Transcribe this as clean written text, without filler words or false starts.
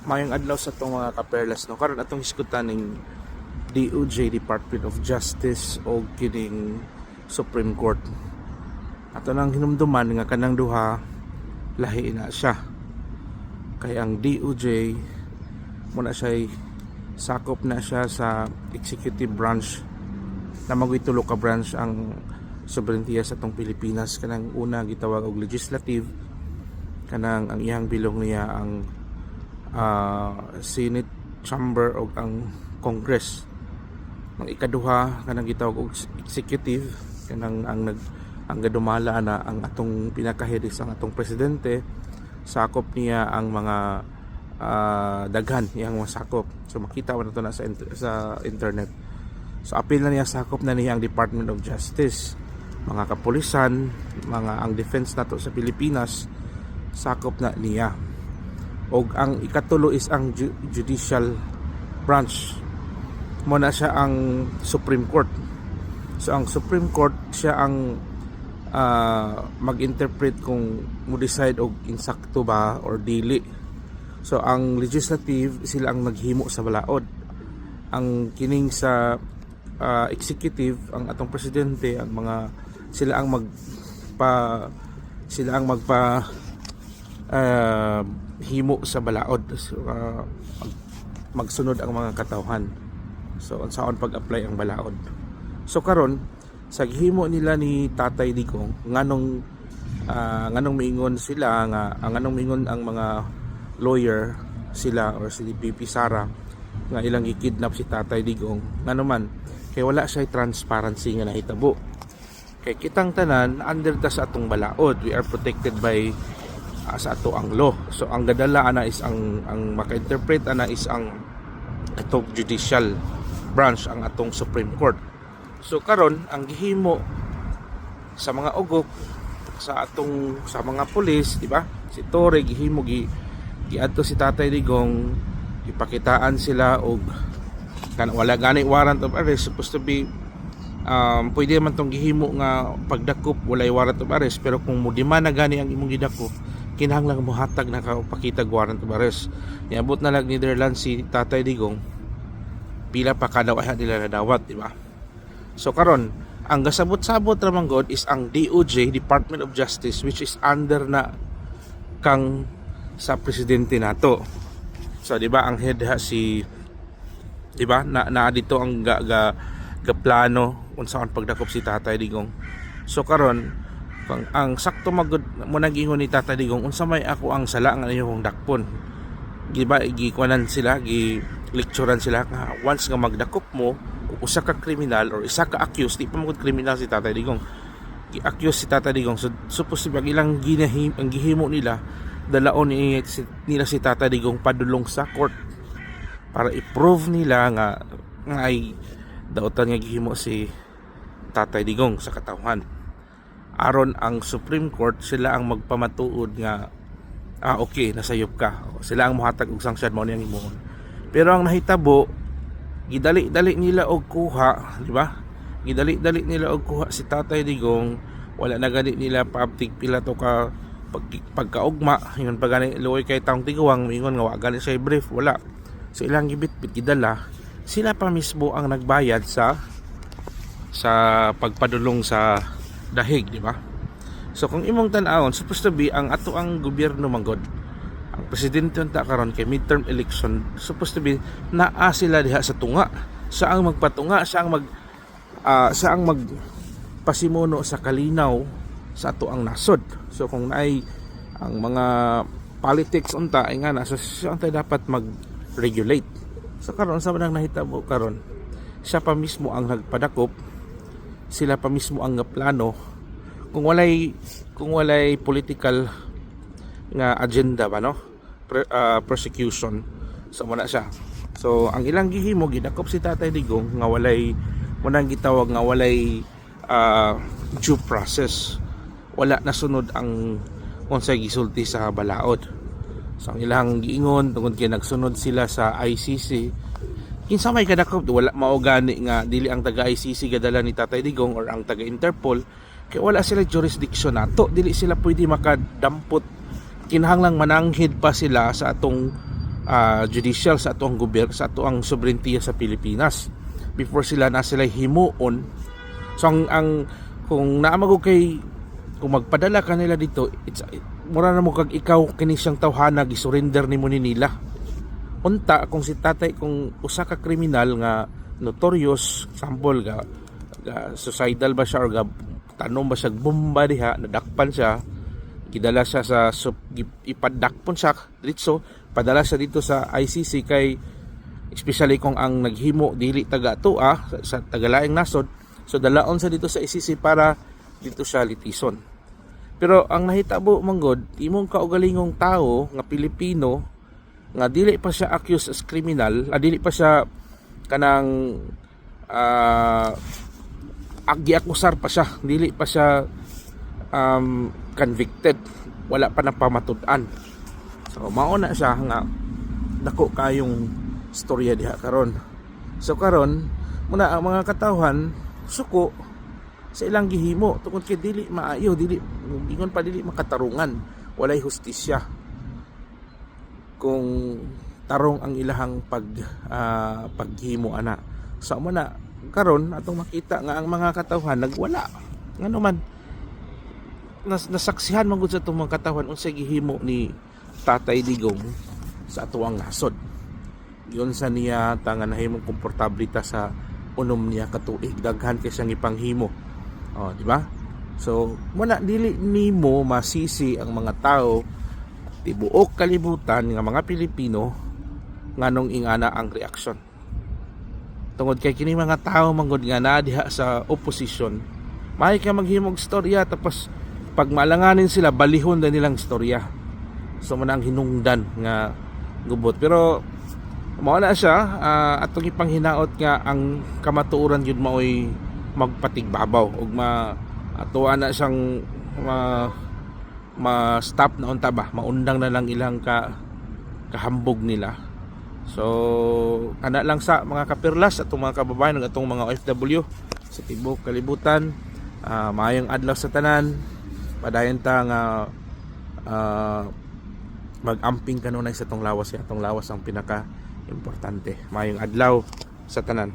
Mayong adlaw sa itong mga kaperlas no. Karon atong hisgutan ning DOJ, Department of Justice o kining Supreme Court. Ato nang hinumduman nga kanang duha lahi na siya. Kaya ang DOJ muna siya sakop na siya sa executive branch na magitulo ka branch ang soberentiya sa atong Pilipinas. Kanang una gitawag og legislative, kanang ang iyang bilong niya ang Senate Chamber o ang Congress. Ang ikaduha kanang gitawag og executive, kanang ang gadumala na ang atong pinakahiris ang atong presidente. Sakop niya ang mga daghan iyang masakop. So makita mo na ito na sa internet. So apil na niya, sakop na niya ang Department of Justice, mga kapulisan, ang defense nato sa Pilipinas, sakop na niya. Og ang ikatulo is ang judicial branch. Muna siya ang Supreme Court. So ang Supreme Court siya ang mag-interpret kung mo-decide og insakto ba or dili. So ang legislative sila ang naghimo sa balaod. Ang kining sa executive, ang atong presidente, ang mga sila ang magpa himo sa balaod. So, magsunod ang mga katawhan. So unsaon pag-apply ang balaod. So karon sa gihimo nila ni Tatay Digong, nganong miingon sila nga nganong miingon ang mga lawyer sila or si PP Sara nga ilang i-kidnap si Tatay Digong, ngano man kay wala siya transparency nga nahitabo. Kay kitang tanan under ta sa atong balaod, we are protected by sa ato ang law. So ang gadala ana is ang maka-interpret ana is ang atong judicial branch, ang atong Supreme Court. So karon ang gihimo sa mga ugok sa mga pulis, di ba? Si Torre gihimo giadto si Tatay Digong, ipakitaan sila og wala gani warrant of arrest. Supposed to be pwede man tong gihimo nga pagdakop walay warrant of arrest, pero kung mudima na gani ang imong gidakop, kinahanglan mo hatag na kapakitag warrant of arrest. Niabot na lang Netherlands si Tatay Digong, pila pa kada wala nila nadawat, di ba? So karon ang gasabot-sabot ramang god is ang DOJ, Department of Justice, which is under na kang sa presidente nato. So di ba ang head si, di ba, na dito ang plano kung saan pagdakop si Tatay Digong. So karon ang sakto magud mo nagingon ni Tatay Digong, unsa may ako ang sala nga inyong dakpon. Di ba gikuanan sila, lecturean sila nga once nga magdakop mo usa ka kriminal or isa ka accused, di pa magud kriminal si Tatay Digong, i-accuse si Tatay Digong. So supposed ang ilang ang gihimo nila, dalaon nila si Tatay Digong padulong sa court para i-prove nila nga ay daotan nga gihimo si Tatay Digong sa katawhan. Aron ang Supreme Court sila ang magpamatuod nga okay, nasayop ka. Sila ang mohatag og sanction mo niyang imong. Pero ang nahitabo, gidali-dali nila og kuha, di ba? Gidali-dali nila og kuha si Tatay Digong, wala na gani nila paabtig pila to ka pagkaugma, yun pa gani luoy kay taong tiguang, mingon nga wa gani siya brief, wala. So ilang gibit-bit gidala, sila pa mismo ang nagbayad sa pagpadulong sa dahig, di ba? So kung imong tan-awon, supposed to be ang ato ang gobyerno manggod, ang presidente unta karon kay midterm election, supposed to be naa sila diha sa tunga, siya ang magpatunga, siya ang magpasimuno sa kalinaw sa ato ang nasod. So kung naay ang mga politics unta ay nga nasa siya unta dapat mag-regulate. So karon sa manang nahitabo karon, siya pa mismo ang nagpadakop, sila pa mismo ang plano. Kung walay political nga agenda ba, no? Prosecution, so muna siya. So ang ilang gihimo, gidakop si Tatay Digong nga walay munang gitawag nga walay due process, wala nasunod ang unsay gisulti sa balaod. So ang ilang giingon tungod kay nagsunod sila sa ICC, kinsa may kadakop wala mao gani nga dili ang taga ICC gadala ni Tatay Digong or ang taga Interpol, kay wala sila jurisdiction nato, dili sila pwede makadampot. Kinahanglang mananghid pa sila sa atong judicial sa atoang gobyerno, sa atoang sobereintiya sa Pilipinas before sila himuon. So ang kung naamago kay, kung magpadala ka nila dito, mura na mo kag ikaw kini siyang tawhana, gisurrender nimo ni nila. Unta kung si tatay, kung usa ka kriminal nga notorious, example ga suicidal ba siya or ga tanom ba siya bomba diha, nadakpan siya, gidala siya sa ipadakpon siya dito, padala siya dito sa ICC kay, especially kung ang naghimo dili taga tua sa tagalaing nasod, so dalaon sa dito sa ICC para dito siya litison. Pero ang nahitabo manggod, imong kaugalingong tao nga Pilipino nga dili pa siya accused as criminal, dili pa siya kanang giakusar pa siya, dili pa siya convicted, wala pa na pamatud-an. So mauna siya nga dako kayong storya diha karon. So karon muna ang mga katawhan suko sa ilang gihimo tungod kay dili maayo, dili ingon pa, dili makatarungan, walay hustisya kung tarong ang ilahang paghimo ana. So muna karon atong makita nga ang mga katawhan nagwala ngano man, nasaksihan man gud sa atong mga katawhan unsay gihimo ni Tatay Digong sa atuang nasod. Yun sa niya tangan nahimong komportable ta sa unom niya katuig, daghan kay siyang ipanghimo. Di ba? So muna dili nimo masisi ang mga tao tibuok kalibutan nga mga Pilipino nganong ingana ang reaksyon. Tungod kay kini mga tao manggod nga na diha sa opposition, may ka maghimog storya tapos pag malanganin sila balihon na nilang storya. So man ang hinungdan nga gubot. Pero mao na siya, atong ipanghinaot nga ang kamatuoran yun maoy magpatigbabaw ug atuwa na siyang ma-stop na unta ba, maundang na lang ilang kahambog nila. So kana lang sa mga kapirlas atong mga kababayan ug atong mga OFW sa tibuok kalibutan, maayong adlaw sa tanan. Padayon ta nga mag-amping kanunay sa atong lawas ang pinaka importante. Maayong adlaw sa tanan.